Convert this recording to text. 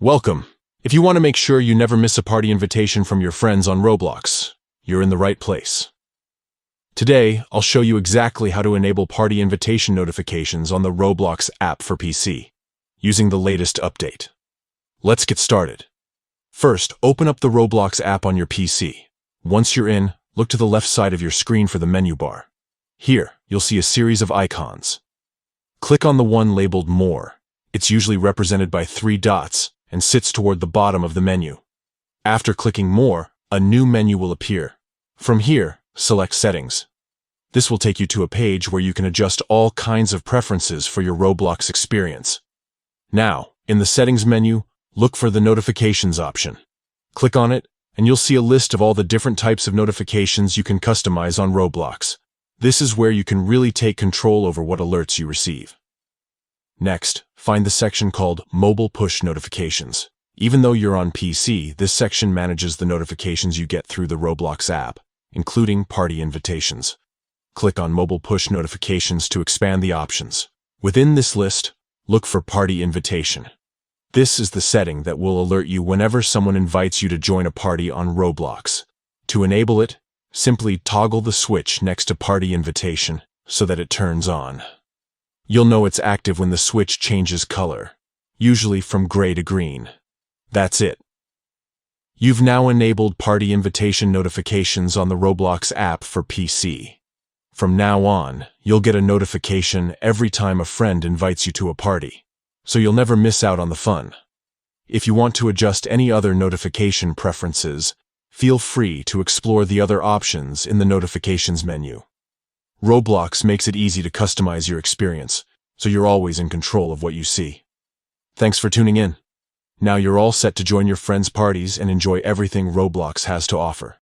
Welcome. If you want to make sure you never miss a party invitation from your friends on Roblox, you're in the right place. Today, I'll show you exactly how to enable party invitation notifications on the Roblox app for PC, using the latest update. Let's get started. First, open up the Roblox app on your PC. Once you're in, look to the left side of your screen for the menu bar. Here, you'll see a series of icons. Click on the one labeled More. It's usually represented by 3 dots and sits toward the bottom of the menu. After clicking More, a new menu will appear. From here, select Settings. This will take you to a page where you can adjust all kinds of preferences for your Roblox experience. Now, in the Settings menu, look for the Notifications option. Click on it, and you'll see a list of all the different types of notifications you can customize on Roblox. This is where you can really take control over what alerts you receive. Next, find the section called Mobile Push Notifications. Even though you're on PC, this section manages the notifications you get through the Roblox app, including party invitations. Click on Mobile Push Notifications to expand the options. Within this list, look for Party Invitation. This is the setting that will alert you whenever someone invites you to join a party on Roblox. To enable it, simply toggle the switch next to Party Invitation so that it turns on. You'll know it's active when the switch changes color, usually from gray to green. That's it. You've now enabled party invitation notifications on the Roblox app for PC. From now on, you'll get a notification every time a friend invites you to a party, so you'll never miss out on the fun. If you want to adjust any other notification preferences, feel free to explore the other options in the Notifications menu. Roblox makes it easy to customize your experience, so you're always in control of what you see. Thanks for tuning in. Now you're all set to join your friends' parties and enjoy everything Roblox has to offer.